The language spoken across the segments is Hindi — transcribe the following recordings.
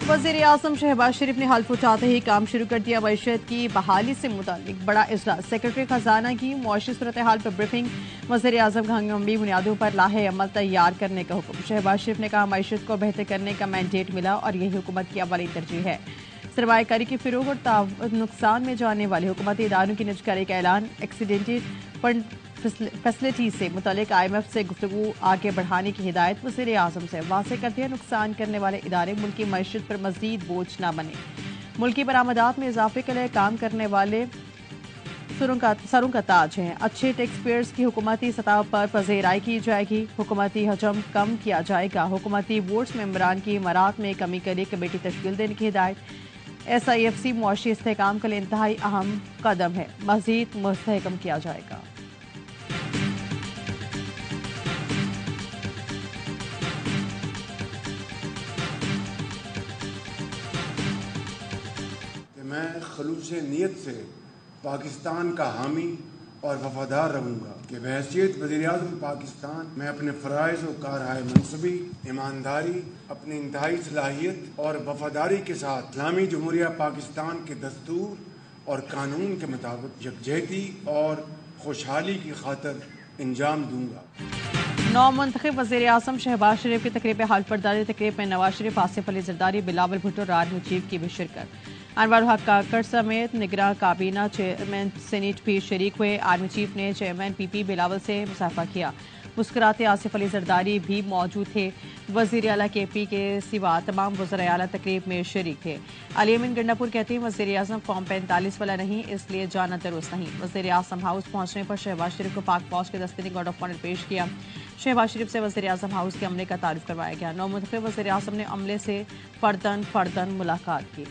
वज़ीर आज़म शहबाज शरीफ ने हल्फ उठाते ही काम शुरू कर दिया। मईशत की बहाली से मुताल्लिक बड़ा इजलास, सेक्रेटरी खजाना की मुआशी सूरत हाल पर ब्रीफिंग। वज़ीर आज़म का हंगामी बुनियादों पर लाहे अमल तैयार करने का हुक्म। शहबाज शरीफ ने कहा मईशत को बेहतर करने का मैंडेट मिला और यही हुकूमत की अव्वली तरजीह है। सरमायाकारी की फिरोग और नुकसान में जाने वाले हुकूमती इदारों की निजकारी का ऐलान। एक्सीडेंटेड फंड फैसिलिटी से मुतालिक IMF से गुफ्तगू आगे बढ़ाने की हिदायत। वज़ीर आज़म से वाज़ेह कर दिया नुकसान करने वाले इदारे मुल्की मईशत पर मजीद बोझ न बने। मुल्की बरामदात में इजाफे के लिए काम करने वाले सरों का ताज हैं। अच्छे टैक्स पेयर्स की हुकूमती सतह पर पज़ीराई की जाएगी। हुकूमती हजम कम किया जाएगा। हुकूमती बोर्ड्स मेंबरान की इमारात में कमी के लिए कमेटी तश्कील देने की हिदायत। SIFC मुआशी इस्तेहकाम के लिए इंतहाई अहम कदम है, मजीद मुस्तहकम किया जाएगा। मैं खलूस नीयत से पाकिस्तान का हामी और वफादार रहूँगा कि बहैसियत वज़ीर-ए-आज़म पाकिस्तान मैं अपने फ़राइज़ और कारहाय मनसबी, ईमानदारी, अपनी इंतहाई सलाहियत और वफादारी के साथ इस्लामी जमहूरिया पाकिस्तान के दस्तूर और कानून के मुताबिक यकजहती और खुशहाली की खातिर अंजाम दूँगा। नौमुंतखब वज़ीर आज़म शहबाज शरीफ की तकरीब हाल बरदारी। तकरीब में नवाज शरीफ, आसिफ अली जरदारी, बिलावल भुट्टो और आर्मी चीफ की भी शिरकत। अनवर हक काकड़ समेत निगरान काबीना चेयरमैन सीनेट भी शरीक हुए। आर्मी चीफ ने चेयरमैन PP बिलावल से मुसाफा किया। मुस्कुराते आसिफ अली जरदारी भी मौजूद थे। वज़ीर आला KP के सिवा तमाम वज़राए आला तकरीब में शरीक थे। अली अमीन गंडापुर कहते हैं वज़ीर आज़म फॉर्म 45 वाला नहीं, इसलिए जाना दुरुस्त नहीं। वज़ीर आज़म हाउस पहुंचने पर शहबाज शरीफ को पाक फौज के दस्ते ने गार्ड ऑफ ऑनर पेश किया। शहबाज शरीफ से वज़ीर आज़म हाउस के अमले का तारुफ करवाया गया। नौमुंतखब वज़ीर आज़म ने अमले से फर्दन मुलाकात की।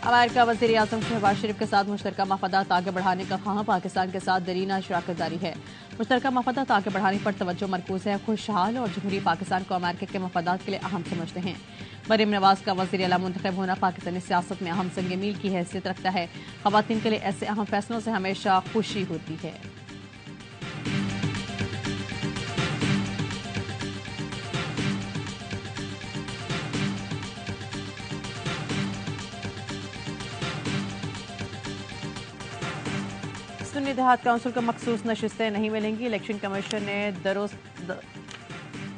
अमेरिका वज़ीर आज़म शहबाज शरीफ के साथ मुश्तरका मफादात आगे बढ़ाने का ख्वाह। पाकिस्तान के साथ दरीना शराकत जारी है। मुश्तरका मफादात आगे बढ़ाने पर तवज्जो मरकूज है। खुशहाल और जमहूरी पाकिस्तान को अमेरिका के मफादात के लिए अहम समझते हैं। मरीम नवाज का वज़ीर आला मुंतखब होना पाकिस्तानी सियासत में अहम संग मील की हैसियत रखता है। ख़वातीन के लिए ऐसे अहम फैसलों से हमेशा खुशी होती है। सुन्नी देहात काउंसिल को मखसूस नशिस्तें नहीं मिलेंगी। इलेक्शन कमीशन ने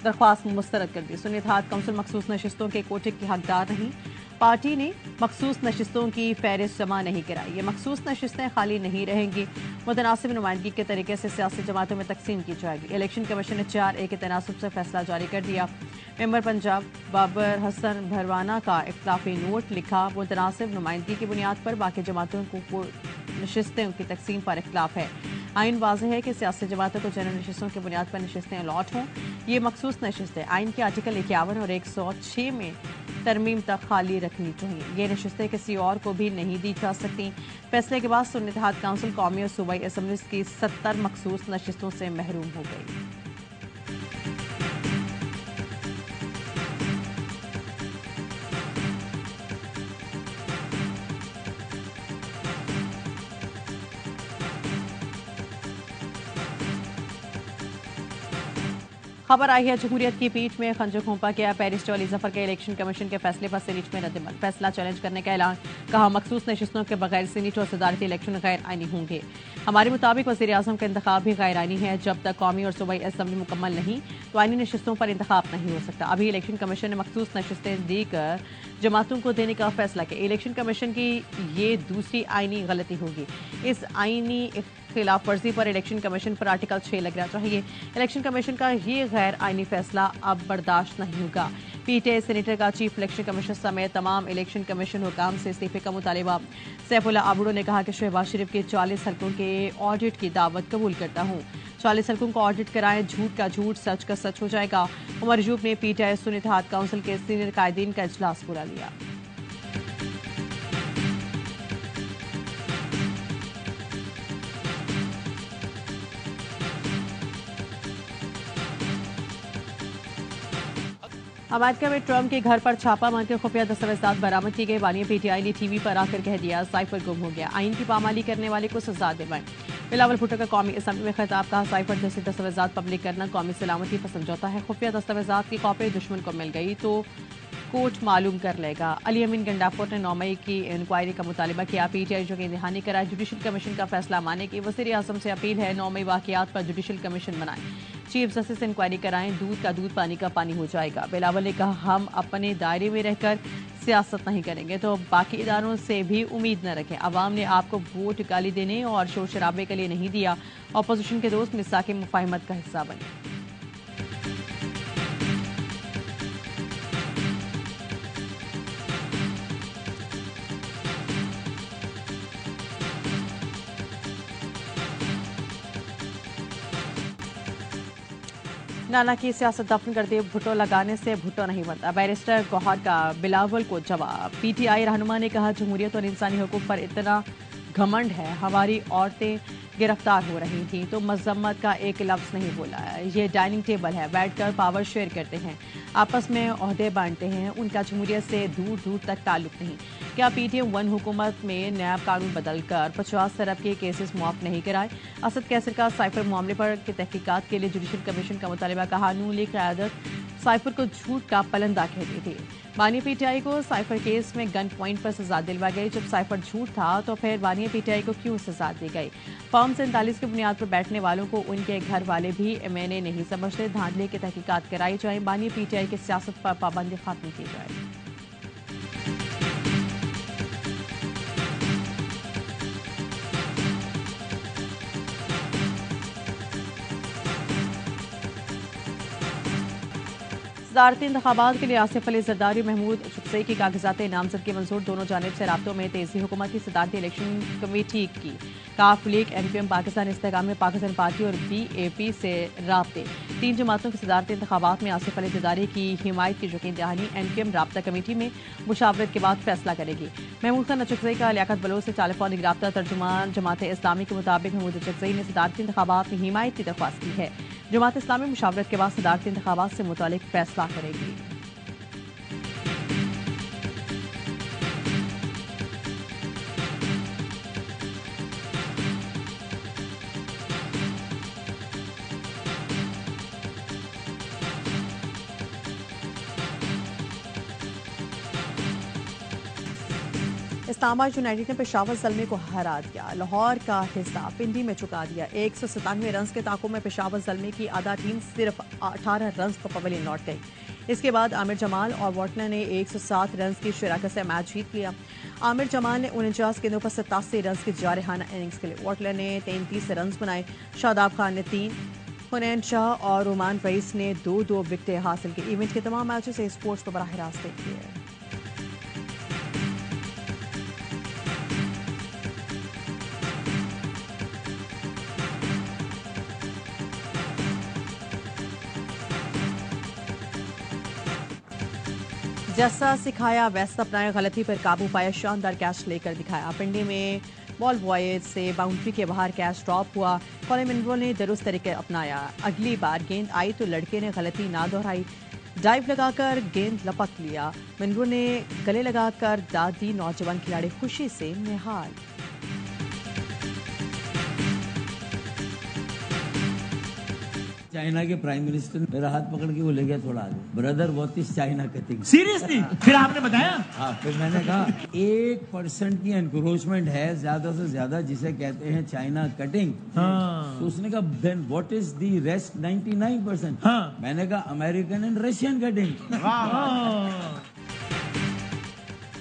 दरख्वास्त मुस्तरद कर दी। सुन्नी देहात काउंसिल मखसूस नशिस्तों के कोटे की हकदार नहीं। पार्टी ने मखसूस नशिस्तों की फहरिस्त जमा नहीं कराई। ये मखसूस नशिस्तें खाली नहीं रहेंगी, मुतनासिब नुमाइंदगी के तरीके से सियासी जमातों में तकसीम की जाएगी। इलेक्शन कमीशन ने 4A के तनासब से फैसला जारी कर दिया। मेंबर पंजाब बाबर हसन भरवाना का इख्तलाफी नोट लिखा। मुतनासिब नुमाइंदगी की बुनियाद पर बाकी जमातों को नशिस्तें की तकसीम पर इख्तलाफ है। आइन वाज़ेह है कि सियासी जमातों को जनरल नशिस्तों की बुनियाद पर नशिस्तें अलॉट हों। ये मखसूस नशिस्तें आइन के आर्टिकल 51 और 106 में तरमीम तक खाली रखनी चाहिए। ये नशिस्तें किसी और को भी नहीं दी जा सकती। फैसले के बाद सुन्नी देहात काउंसिल कौमी और सूबाई असम्बलीज की 70 मखसूस नशिस्तों से महरूम हो गई। खबर आई है जमहूरियत की पीठ में खंजर घोंपा गया। पेरिस चौली जफर के इलेक्शन कमीशन के फैसले पर सीनेट में रद्दमल। फैसला चैलेंज करने का ऐलान। कहा मखसूस नशिस्तों के बगैर सीनेट और सदारती इलेक्शन गैर आईनी होंगे। हमारे मुताबिक वज़ीर आज़म का इंतखाब भी गैर आईनी है। जब तक कौमी और सूबाई असम्बली मुकम्मल नहीं तो आईनी नशिस्तों पर इंतखाब नहीं हो सकता। अभी इलेक्शन कमीशन ने मखसूस नशिस्तें देकर जमातों को देने का फैसला किया। इलेक्शन कमीशन की ये दूसरी आईनी गलती होगी। इस आईनी खिलाफ वर्जी पर इलेक्शन कमीशन पर आर्टिकल 6 लगना चाहिए। इलेक्शन कमीशन का ये गैर आईनी फैसला अब बर्दाश्त नहीं होगा। PTI सीनेटर का चीफ इलेक्शन कमीशन समेत तमाम इलेक्शन कमीशन हुकाम से इस्तीफे का मुतालिबा। सैफुल्लाह आबड़ो ने कहा कि शहबाज शरीफ के 40 हल्कों के ऑडिट की दावत कबूल करता हूँ। 40 हल्कों को ऑडिट कराएं, झूठ का झूठ, सच का सच हो जाएगा। उमर यूब ने PTI सुन्नी देहात काउंसिल के सीनियर कायदीन का इजलास बुला लिया। अमेरिका में ट्रंप के घर पर छापा मारकर खुफिया दस्तावेजात बरामद की गई। बानी पीटीआई ने टीवी पर आकर कह दिया साइफर गुम हो गया, आइन की पामाली करने वाले को सजा दिलवाएं। बिलावल भुट्टो का कौमी असम्बली में खिताब, कहा साइफर जैसे दस्तावेजात पब्लिक करना कौमी सलामती पर समझौता है। खुफिया दस्तावेजात की कॉपी दुश्मन को मिल गई तो कोर्ट मालूम कर लेगा। अली अमीन गंडाफोर ने 9 मई की इंक्वायरी का मुतालबा किया। पीटीआई जो कि दहानी कराए, जुडिशल कमीशन का फैसला माने की वज़ीर आज़म से अपील है। 9 मई वाक़यात पर जुडिशल कमीशन बनाएं, चीफ जस्टिस इंक्वायरी कराएं, दूध का दूध पानी का पानी हो जाएगा। बिलावल ने कहा हम अपने दायरे में रहकर सियासत नहीं करेंगे तो बाकी इदारों से भी उम्मीद न रखें। अवाम ने आपको वोट गाली देने और शोर शराबे के लिए नहीं दिया। अपोजिशन के दोस्त मिसाक मुफाहिमत का हिस्सा बने। नाना की सियासत दफन कर दी, भुट्टो लगाने से भुट्टो नहीं बनता। बैरिस्टर गौहर का बिलावल को जवाब। पीटीआई रहनुमा ने कहा जमहूरियत और इंसानी हुकूक पर इतना घमंड है, हमारी औरतें गिरफ्तार हो रही थी तो मजम्मत का एक लफ्ज़ नहीं बोला। ये डाइनिंग टेबल है, बैठकर पावर शेयर करते हैं, आपस में ओहदे बांटते हैं, उनका जमहूरियत से दूर दूर तक ताल्लुक नहीं। क्या पीटीएम वन हुकूमत में नैब कानून बदलकर 50 अरब के केसेस मुआफ नहीं कराए? असद कैसर का साइफर मामले पर की तहकीकात के लिए जुडिशल कमीशन का मुतालबा, कहा नून लीग क़यादत साइफर को झूठ का पलंदा कहती थी। बानी पीटीआई को साइफर केस में गन पॉइंट पर सजा दिलवा गई। जब साइफर झूठ था तो फिर बानी पीटीआई को क्यों सजा दी गई? फॉर्म 47 की बुनियाद पर बैठने वालों को उनके घर वाले भी एमएनए नहीं समझते। धांधले की तहकीकात कराई जाए, बानी पीटीआई की सियासत पर पाबंदी खत्म की जाए। सदारती इंतखाबात के लिए आसिफ अली जरदारी महमूद चुकसई की कागजात नामजद की मंजूर, दोनों जानिब से राब्तों में तेजी। हुकूमत की सदारती इलेक्शन कमेटी की काफ लीग, एमक्यूएम, पाकिस्तान इस्तेकाम में पाकिस्तान पार्टी और बीएपी से राब्ते। 3 जमातों की सदारती इंतखाबात में आसिफ अली जरदारी की हिमायत की यकीन दहानी एमक्यूएम राब्ता कमेटी में मुशावरत के बाद फैसला करेगी। महमूद खान चुकसई का लियाकत बलोच से टेलीफोनिक राब्ता। तर्जुमान जमात इस्लामी के मुताबिक महमूद चुकसई ने सदारती इंतखाबात में हिमायत की दरख्वास्त की है। जमात इस्लामी मुशावरत के बाद सदारती इंतखाबात से मुतालिक फैसला करेगी। इस्लामाबाद यूनाइटेड ने पेशावर ज़ल्मे को हरा दिया। लाहौर का हिस्सा पिंडी में चुका दिया। 197 रन के ताक़ुब में पेशावर ज़ल्मे की आधा टीम सिर्फ 18 रन पर पवेलियन लौट गई। इसके बाद आमिर जमाल और वॉटलर ने 107 रन की शराकत से मैच जीत लिया। आमिर जमाल ने 49 गेंदों पर 87 रन की जारहाना इनिंग्स खेले। वॉटलर ने 33 रन बनाए। शादाब खान ने 3, हुनैन शाह और रोमान रईस ने 2-2 विकेटें हासिल की। इवेंट के तमाम मैचों से स्पोर्ट्स पर बराह रास्त देखिए। जैसा सिखाया वैसा अपनाया, गलती पर काबू पाया, शानदार कैच लेकर दिखाया। पिंडी में बॉल बॉय से बाउंड्री के बाहर कैच ड्रॉप हुआ। कॉलिन मिनरो ने दुरुस्त तरीके अपनाया। अगली बार गेंद आई तो लड़के ने गलती ना दोहराई, डाइव लगाकर गेंद लपक लिया। मिनरो ने गले लगाकर दाद दी। नौजवान खिलाड़ी खुशी से निहाल। चाइना के प्राइम मिनिस्टर ने मेरा हाथ पकड़ के वो ले गया थोड़ा आगे। Brother what is China cutting? Seriously? फिर आपने बताया? हाँ, फिर मैंने कहा 1% की एनक्रोचमेंट है ज्यादा से ज्यादा, जिसे कहते हैं चाइना कटिंग। हाँ। तो उसने कहा then what is the rest 99%? हाँ। मैंने कहा American and Russian cutting.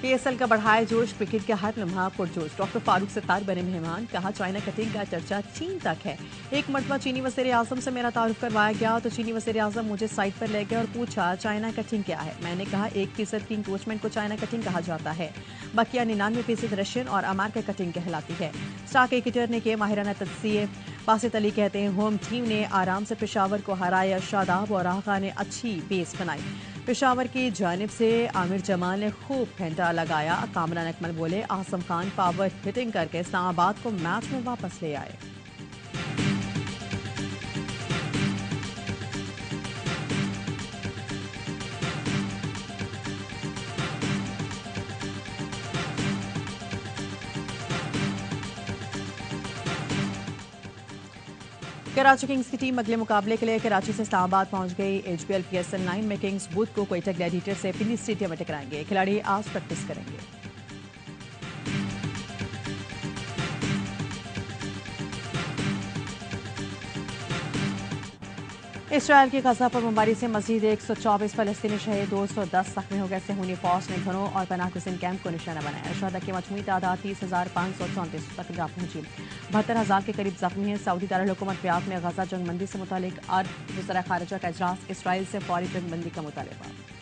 PSL का बढ़ाए जोश, क्रिकेट के हर लम्हा पुरजोश। डॉक्टर फारूक सत्तार बने मेहमान, कहा चाइना कटिंग का चर्चा चीन तक है। एक मरतबा चीनी वज़ीर आज़म से मेरा तारुफ करवाया गया तो चीनी वज़ीर आज़म मुझे साइड पर ले गया और पूछा चाइना कटिंग क्या है। मैंने कहा 1% की इंक्रोचमेंट को चाइना कटिंग कहा जाता है, बाकी 99% रशियन और अमेरिका कटिंग कहलाती है। स्टार क्रिकेटर ने किए माहिराना तज्ज़िये। बासित अली कहते हैं होम टीम ने आराम से पेशावर को हराया। शादाब और आगा ने अच्छी बेस बनाई। पेशावर की जानिब से आमिर जमाल ने खूब फेंटा लगाया। कामरान अकमल बोले आसम खान पावर हिटिंग करके इस्लामाबाद को मैच में वापस ले आए। कराची किंग्स की टीम अगले मुकाबले के लिए कराची से इस्लामाबाद पहुंच गई। HBL PSL 9 में किंग्स बुध को क्वेटा ग्लैडिएटर से पिली स्टेडियम में टकराएंगे। खिलाड़ी आज प्रैक्टिस करेंगे। इसराइल की गजा पर बमबारी से मजीद 124 फलस्तीनी शहीद, 210 जख्मी हो गए। सेहूनी फौज ने घरों और पनाह गुज़ीन कैंप को निशाना बनाया। शहदा की मजमूई तादाद 30,534 तक जा पहुंची। 72,000 के करीब जख्मी हैं। सऊदी दारुल-हुकूमत रियाद में गजा जंगबंदी से मुतालिक अर्ब वज़रा खारिजा का इजलास, इसराइल से फौरी जंगबंदी का मुतालबा।